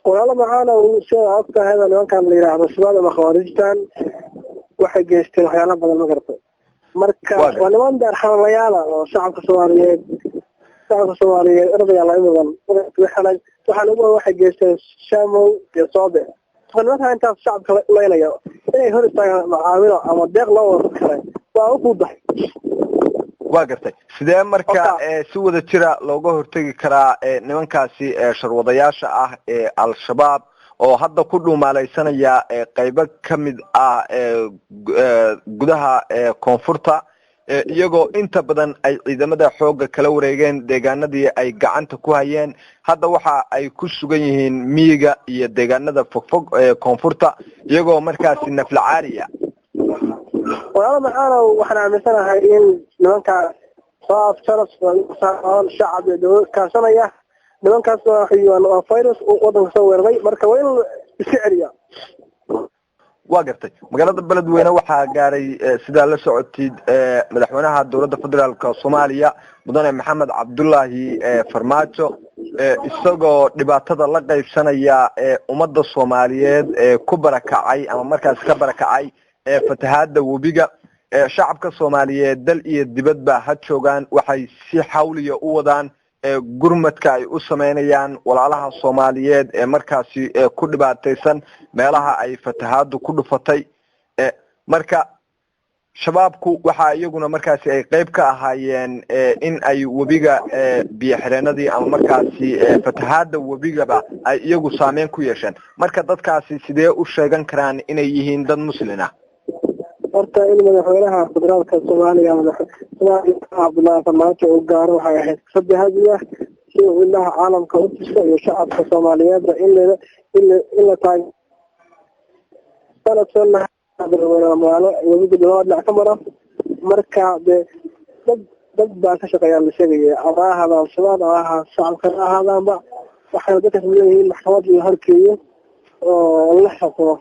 walaalo macana sida afka hada nimankan la yiraahdo shabaab ama khawaarijtan waxay geysteen waxyaalo badan ma gartay marka waa niman darxamayaal oo shacabka Soomaaliyeed ardayda la imadan waxaan ugu waxay geysteen shamow iyo soobe qanadaha intaas shacabka leeyahay inay hor istaagaan macaamilo ama deeq loo wado kale waa u fududahay waa gartay sidee marka si wada jira looga hortagi karaa nimankaasi sharwadayaasha ah ee al-shabaab oo hadda ku dhuumaalaysanaya qaybo kamid ah gudaha koonfurta iyagoo inta badan ay ciidamada xooga kala wareegeen deegaanadii ay gacanta ku hayeen hadda waxa ay ku sugan yihiin miyiga iyo deegaanada fogfog ee koonfurta iyagoo markaasi naflacaariya walaal maxaana waxaan aaminsanahay in nimanka soo shacab iyo dowlad kaasanaya nimankaas waa virus wadanka soo weeraray marka waa in iska celiya waa gartay magaalada beledweyne waxaa gaaray sidaa la socotid madaxweynaha dowladda federaalka Soomaaliya mudane Maxamed Cabdullaahi Farmaajo isagoo dhibaatada la qaybsanaya ummadda Soomaaliyeed ku barakacay ama markaas ka barakacay fatahaada webiga shacabka Soomaaliyeed dal iyo dibadba ha joogaan waxay si xawliya u wadaan gurmadka ay u sameynayaan walaalaha Soomaaliyeed ee markaasi ku dhibaataysan meelaha ay fatahaadu ku dhufatay marka shabaabku waxa iyaguna markaasi ay qayb ka ahaayeen in ay webiga biyo xireenadii ama markaasi fatahaada webigaba ay iyagu saameyn ku yeesheen marka dadkaasi sidee u sheegan karaan inay yihiin dad muslimiin ah horta in madaxweynaha federaalka Soomaaliya Cabdullaahi Farmaajo uu gaaro waxay ahayd saddexdiiba si uu ilaha caalamka u tuso iyo shacabka Soomaaliyeed in la taageero sanadkan webiga dowladda ka maro marka dad baa ka shaqeeya la sheegay araahada al-shabaab aha shacabka ahaadaanba waxay dadka leeyihiin maxkamad iyo halkeeyo oo la xukumo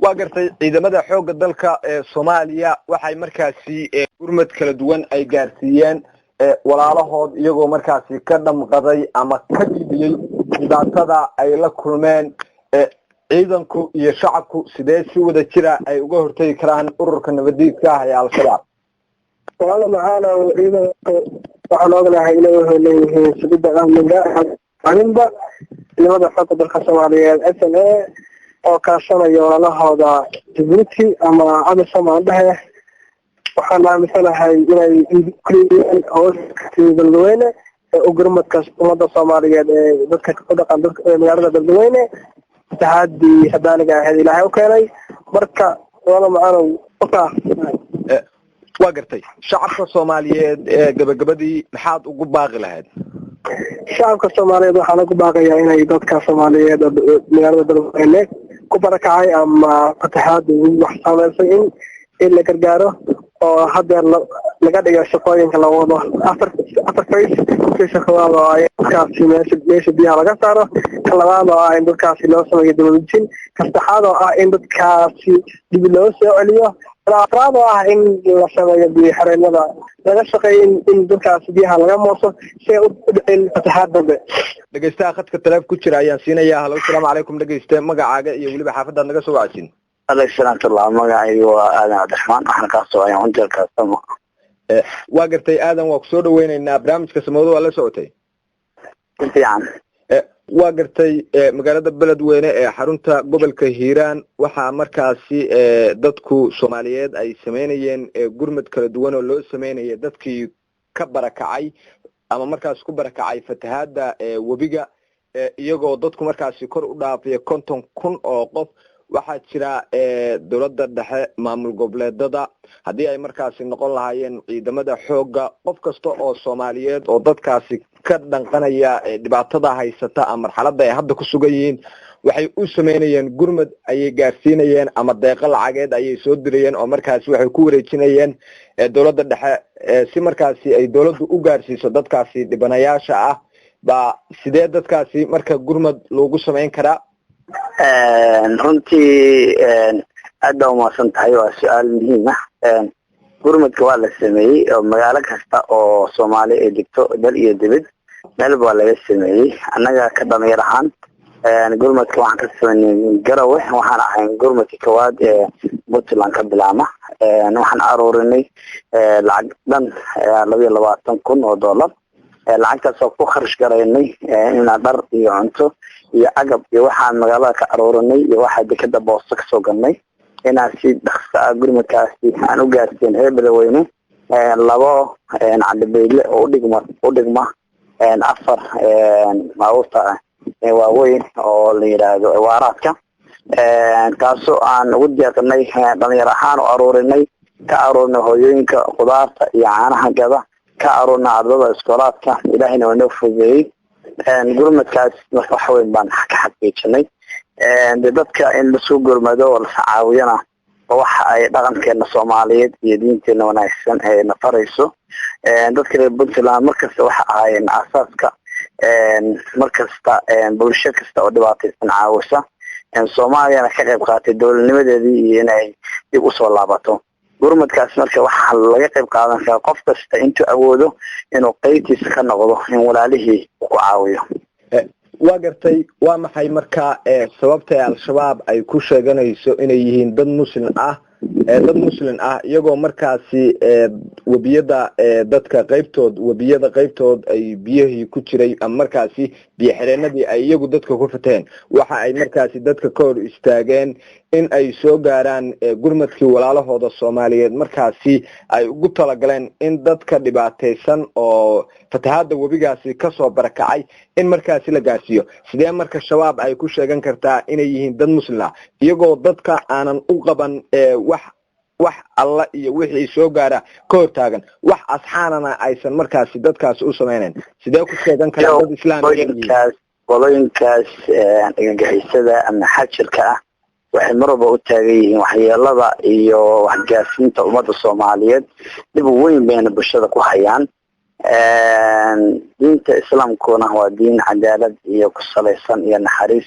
waa gartay ciidamada xooga dalka Soomaaliya waxay markaasi gurmad kala duwan ay gaarsiiyeen walaalahood iyagoo markaasi ka dhamqaday ama ka dibiyay dhibaatada ay la kulmeen ciidanku iyo shacabku sidee si wada jira ay uga hortagi karaan ururka nabadiidka ah ee al-shabaab walaal maxaana ciidanku waxaan ognahay inay leeyihiin sida amniga arinba ciidamada xooga dalka Soomaaliyeed SNA oo kaashanaya walaalahooda Djibouti ama Amisom dhahe waxaan aaminsanahay inay kuliyeen oo Beledweyne oo gurmadka ummadda Soomaaliyeed ee dadka ku dhaqan magaalada Beledweyne tahaadi hadaaniga ah Ilaahay u keenay marka walaal maxaana waa gartay shacabka Soomaaliyeed gabagabadii maxaad ugu baaqi lahayd shacabka Soomaaliyeed waxaan ugu baaqayaa inay dadka Soomaaliyeed magaalada Beledweyne ku barakacay ama fatahaadu wax saameysay in la gargaaro oo hadda laga dhigo shaqooyinka la wado afar shaqooyin oo ay kaasi meesha biyaha laga saaro labaad oo ah in dadkaasi loo sameeyo dawladjin kastaxaad oo ah in dadkaasi dib loo soo celiyo afraad oo ah in la sameeyo biyo xireenada laga shaqeeyo in dadkaasi biyaha laga mooso si u dhicin fatahaad dambe dhageystaha khadka taleef ku jira ayaan siinayaa halo assalaamu calaykum dhageyste magacaaga iyo waliba xaafadaad naga soo wacaysin alaykum magacaygu waa aadan cabdiraxmaan waxaan ka soo ayaan unjeelka sama waa gartay aadan waa ku soo dhaweynaynaa barnaamijka samawada waa la socotay fiican waa gartay magaalada Beledweyne ee xarunta gobolka Hiiraan waxa markaasi dadku Soomaaliyeed ay sameynayeen gurmad kala duwan oo loo sameeyay dadkii ka barakacay ama markaas ku barakacay fatahaada webiga iyagoo dadku markaasi kor u dhaafay 50,000 oo qof waxaa jira dowladda dhexe maamul goboleedada hadii ay markaasi noqon lahaayeen ciidamada xooga qof kasta oo Soomaaliyeed oo dadkaasi ka dhanqanaya dhibaatada haysata ama marxaladda ay hadda ku sugan yihiin waxay u sameynayeen gurmad ay gaarsiinayeen ama deeqa lacageed ay soo dirayeen oo markaasi waxay ku wareejinayeen dowladda dhexe si markaasi ay dowladdu u gaarsiiso dadkaasi dhibanayaasha ah ba sidee dadkaasi marka gurmad loogu sameyn karaa runtii aad u maasan tahay waa su'aal muhiim ah gurmadka waa la sameeyay oo magaalo kasta oo Soomaali ay degto dal iyo dibad meel baa laga sameeyay annaga ka dhameeyay ahaan gurmadka waxaan ka sameeyay Garowe waxaan ahayn gurmadka kawaad ee Puntland ka bilaama waxaan aruurinay lacag dhan 22,000 oo dollar lacagtaas oo ku kharash gareynay in dhar iyo cunto iyo agab iyo waxaan magaalada ka aruurinay iyo waxa dekada Boosto ka soo galnay inaan si dhakhso ah gurmadkaasi aan u gaarsiin Beledweyne labo calibeyle oo u dhigma afar baabuurta waaweyn oo la yiraahdo waaraadka kaasoo aan ugu deeqnay dhalinyaro ahaan oo aruurinay ka aruurnay hooyooyinka qudaarta iyo caanaha gada ka aruurnay ardada iskoolaadka ilaahayna waa noo fududeeyey gurmadkaas wax weyn baan ka xaqiijinay dadka in lasoo gurmado oo la caawiyana waxa ay dhaqankeena Soomaaliyeed iyo diinteena wanaagsan ay nafarayso dadka reer Puntland markasta waxa ahaayeen asaaska markasta bulsho kasta oo dhibaataysan caawisa Soomaaliya ka qayb qaatay dowladnimadeedii iyo inay dib u soo laabato gurmadkaas marka waxa laga qayb qaadan karaa qof kasta intuu awoodo inuu qaybtiisa ka noqdo in walaalihii ku caawiyo waa gartay waa maxay marka sababta al-shabaab ay ku sheeganayso inay yihiin dad muslim ah iyagoo markaasi wabiyada dadka qaybtood ay biyihii ku jiray ama markaasi biyo xireenadii ay iyagu dadka ku fateen waxa ay markaasi dadka ka hor istaageen in ay soo gaaraan gurmadkii walaalahooda Soomaaliyeed markaasi ay ugu talagaleen in dadka dhibaataysan oo fatahaada wabigaasi ka soo barakacay in markaasi la gaarsiiyo sidee marka shabaab ay ku sheegan kartaa inay yihiin dad muslim ah iyagoo dadka aanan u qaban wax alla iyo wixii soo gaara ka hor taagan wax asxaanana aysan markaasi dadkaas u sameeyeen sidee ku sheegan karaan dad islaamiyeen qolooyinkaas argagixisada ama xajirka ah waxay marba u taagan yihiin waxyeelada iyo waxgaarsiinta ummadda Soomaaliyeed dib weyn bayna bulshada ku hayaan diinta islaamkuna waa diin cadaalad iyo ku saleysan iyo naxariis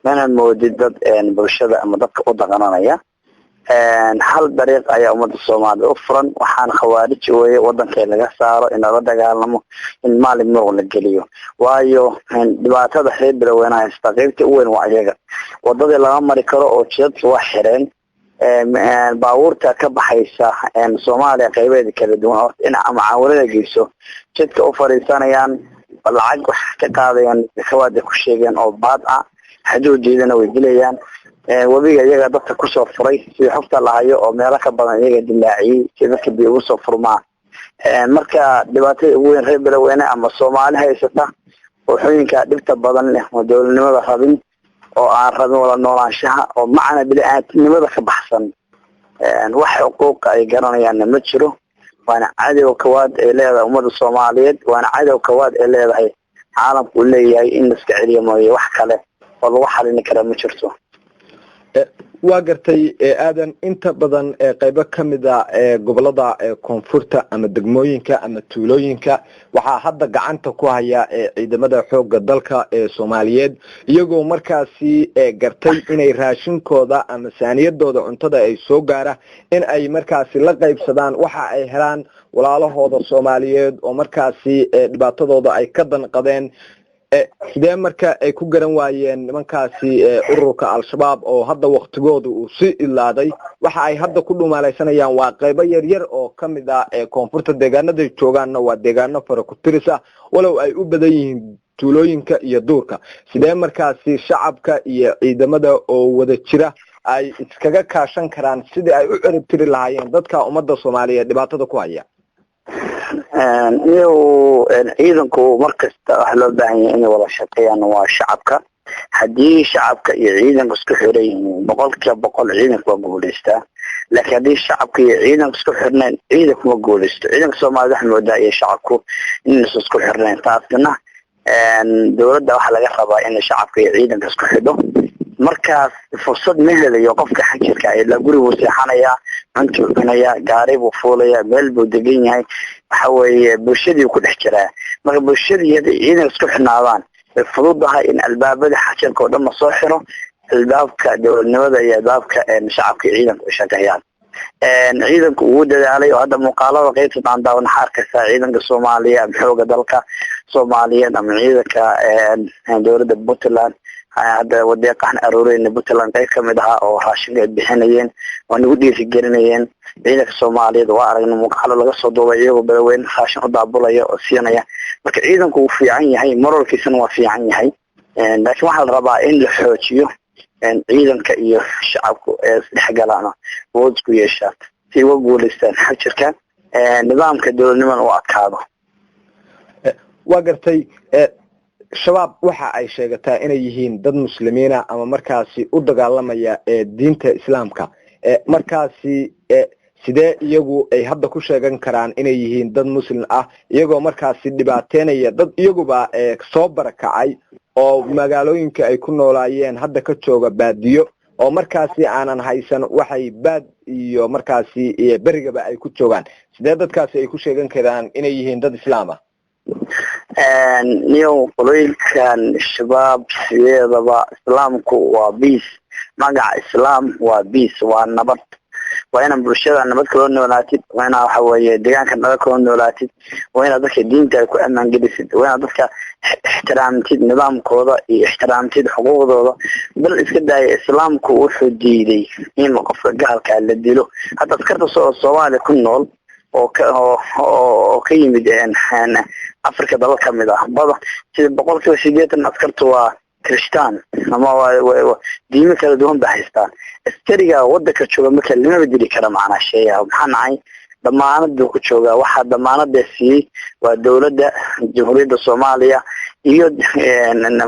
mana moodid dad bulshada ama dadka u dhaqanaya hal dariiq ayaa ummadda Soomaaliyeed u furan waxaan khawaarij weeye wadanka laga saaro in la dagaalamo in maalin mar la geliyo waayo dhibaatada xeebra weynaha istaqeybta u weyn waa iyaga wadada laga mari karo oo jidadka wax xireen baabuurta ka baxaysa Soomaaliya qaybeeda kala duwan in ama caawinada geyso jidka u fariisanayaan lacag wax ka qaadayaan kawaada ku sheegeen oo baad ah xuduudeedana way dilayaan wabiga iyaga dadka ku soo furay si xogta la hayo oo meelo ka badan iyaga dilaaciyay sida ka biyo soo furmaa marka dhibaatada ugu weyn reer Beledweyne ama Soomaali haysata oo xooyinka dhibta badan leh oo dowladnimada rabin oo aan rabin wala noolaanshaha oo macna bini'aadamnimada ka baxsan wax xuquuq ay garanayaan ma jiro waana cadow kawaad ay leedahay ummadda Soomaaliyeed waana cadow kawaad ay leedahay caalamku leeyahay in la iska celiyo mooyee wax kale oo lagu xalin karo ma jirto waa gartay aadan inta badan qaybo kamida gobolada koonfurta ama degmooyinka ama tuulooyinka waxaa hadda gacanta ku haya ciidamada xoogga dalka Soomaaliyeed iyagoo markaasi gartay inay raashinkooda ama saaniyadooda cuntada ay soo gaara in ay markaasi la qaybsadaan waxa ay helaan walaalahooda Soomaaliyeed oo markaasi dhibaatadooda ay ka danqadeen sidee marka ay ku garan waayeen nimankaasi ururka al-shabaab oo hadda waqtigooda uu si ilaaday waxa ay hadda ku dhumaalaysanayaan waa qaybo yar oo kamid ah koonfurta deegaanada joogaanna waa deegaano fara ku tirisa walow ay u badan yihiin tuulooyinka iyo duurka sidee markaasi shacabka iyo ciidamada oo wada jira ay iskaga kaashan karaan sidii ay u cirib tiri lahaayeen dadka ummadda Soomaaliyeed dhibaatada ku haya ciidanku markasta wax loo baahan yahay inay wada shaqeeyaan waa shacabka haddii shacabka iyo ciidanku isku xiran yihiin boqolkiiba boqol ciidanku waa guuleystaa laakiin haddii shacabka iyo ciidanku isku xirneen ciidanku ma guuleysto ciidanka Soomaaliya waxa moodaa iyo shacabku in isku xirneen taasina dowladda waxa laga rabaa in shacabka iyo ciidanka isku xidho markaas fursad ma helayo qofka xajirka ay la gurigu seexanaya cunto cunaya gaari buu fuulaya meel buu degan yahay waxa weeye bulshadii ku dhex jiraa marka bulshadii ciidan isku xinaadaan fududahay in albaabada xajirka oo dhan ma soo xiro albaabka dowladnimada iyo albaabka shacabka ciidanku u shaqeeyaan ciidanku uu dadaalay oo hadda muuqaalada qaybta daan waxaa arkaysaa ciidanka Soomaaliya ama xoogga dalka Soomaaliyeed ama ciidanka dowladda Puntland hadda wadeeqan aruureen Puntland qayb kamid ah oo raashin ay bixinayeen oo nagu dhiirigelinayeen ciidanka Soomaaliyeed waa aragnay muuqaalo laga soo duubay iyagoo Beledweyne raashin u daabulaya oo siinaya marka ciidanku uu fiican yahay moralkiisana waa fiican yahay laakiin waxa la rabaa in la xoojiyo ciidanka iyo shacabku isdhexgalaan oo isku yeeshaan si uga guuleystaan xajirka nidaamka dowladnimada u adkaado. waa gartay shabaab waxa ay sheegataa inay yihiin dad muslimiina ama markaasi u dagaalamaya diinta islaamka markaasi sidee iyagu ay hadda ku sheegan karaan inay yihiin dad muslim ah iyagoo markaasi dhibaateynaya dad iyaguba soo barakacay oo magaalooyinka ay ku noolaayeen hadda ka jooga baadiyo oo markaasi aanan haysan waxay baad iyo markaasi berigaba ay ku joogaan sidee dadkaasi ay ku sheegan karaan inay yihiin dad islaam ah niyow qolooyinkan shabaab sideedaba islaamku waa biis magaca islaam waa biis waa nabad waa inaan bulshada nabad kala noolaatid waa inaa waxa weeye deegaanka nabad kala noolaatid waa inaad dadka diinta ay ku ammaan gelisid waa inaad dadka ixtiraamtid nidaamkooda iyo ixtiraamtid xuquuqdooda bal iska daaya islaamku wuxuu diiday in qofka gaalka la dilo hadda askarta Soomaaliya ku nool oo ka yimid Afrika dalal kamid ah bada sida 80% askartu waa Kristaan ama waa diimo kala duwan baxaystaan askariga wadanka jooga marka lama dili kara macna sheeyaa maxaa nacay damaanad ku jooga waxa damaanada siiyay waa dawladda jamhuuriyadda Soomaaliya iyo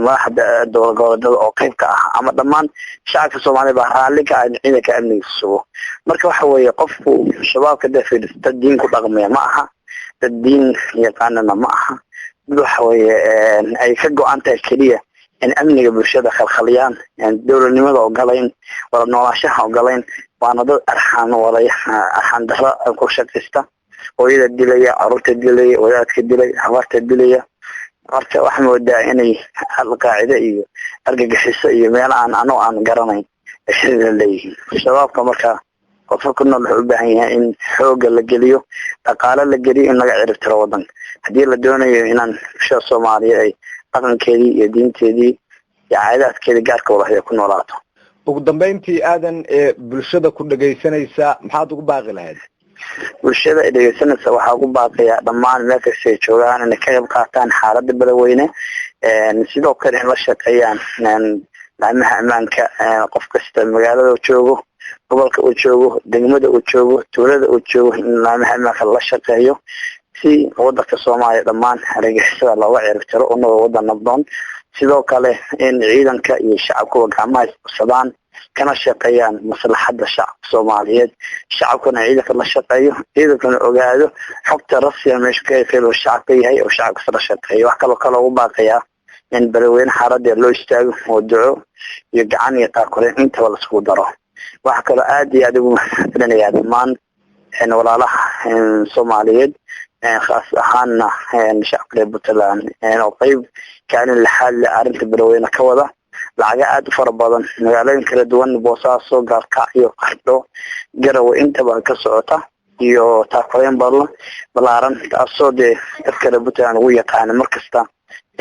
madaxda dowladda oo qayb ka ah ama dhamaan shacabka Soomaaliya baa raalli ka ah ciidanka amniga sugo marka waxa weeye qofku shabaabka dafirista diin ku dhaqmaya ma aha diin yaqaanana ma aha waxa weeye ay ka go'aantay kaliya in amniga bulshada khalkhaliyaan dowladnimada oo galayn wala noolaanshaha oo galayn waana dad arxan dara ku shaqeysta hooyada dilaya carruurta dilaya wadaadka dilaya habarta dilaya marka waxa moodaa inay al-qaacida iyo argagixiso iyo meel aan garanayn leeyihiin shabaabka marka qofka ku nool wuxuu u baahan yahay in xoog la geliyo dhaqaale la geliyo in laga ciribtiro wadanka hadii la doonayo inaan bulshada Soomaaliya ay dhaqankeedii iyo diinteedii iyo caadaadkeedii gaarka walaha ku noolaato ugu dambeyntii aadan bulshada ku dhageysanaysa maxaad ugu baaqi lahayd bulshada dhageysanaysa waxa ugu baaqaya dhammaan meel kasta ay joogaan inay ka qayb qaataan xaaladda balweyne sidoo kale in la shaqeeyaan laamaha ammaanka qof kasta magaalada joogo gobolka uu joogo degmada uu joogo tuulada uu joogo in laamaha ammaanka la shaqeeyo si wadanka Soomaaliya dhamaan argagixisada looga ciribtiro oo wadan nabdoon sidoo kale in ciidanka iyo shacabku gacmaha isqabsadaan kana shaqeeyaan maslaxadda shacabka Soomaaliyeed shacabkuna ciidanka la shaqeeyo ciidankuna ogaado xogta rasmiga meesha ka fiiro shacabka yahay oo shacabka la shaqeeyo wax kale ugu baaqaya in balweyne xaaladda loo istaago oo duco iyo gacan iyo taakule inta la isku daro wax kale aad iyo aad ugu mahadcelinayaa dhammaan walaalaha Soomaaliyeed خاص ahaana shacabka Puntland oo qayb kaalin laxaad arinta balweyne ka wada lacaga aad u fara badan magaalooyin kala duwan Boosaaso Gaalkacyo Qardho Garowe intaba ka socota iyo taakooyin balaaran taasoo dadka Puntland ugu yaqaan markasta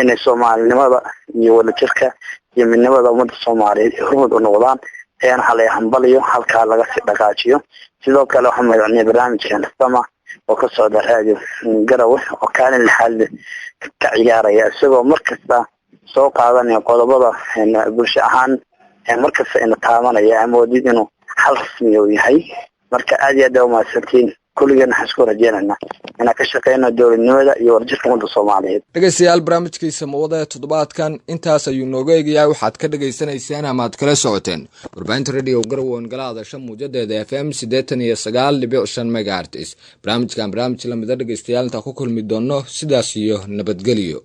inay Soomaalinimada iyo wadajirka iyo midnimada ummadda Soomaaliyeed hormud u noqdaan ayaan halay hambaliyo halka laga sii dhaqaajiyo sidoo kale waxaan magacnay barnaamijkan sama oo ka socda raadiyo Garowe oo kaalin laxaad ka ciyaaraya isagoo markasta soo qaadanaya qodobada bulsho ahaan markasta in taabanaya amoodid inuu hal rasmi yahay marka aad iyo aad u mahadsantiin kulligana xasku rajeynana inaan ka shaqeyno dowladnimada iyo warjirka ummadda Soomaaliyeed dhageystayaal barnaamijkiisa mawada toddobaadkan intaas ayuu nooga eegayaa waxaad ka dhageysanaysaan ama aad kala socoteen warbaahinta radio Garowe galada shamuujadeeda FM 89.5 MHz barnaamijkan barnaamij la mid ah dhageystayaal inta ku kulmi doono sidaas iyo nabadgelyo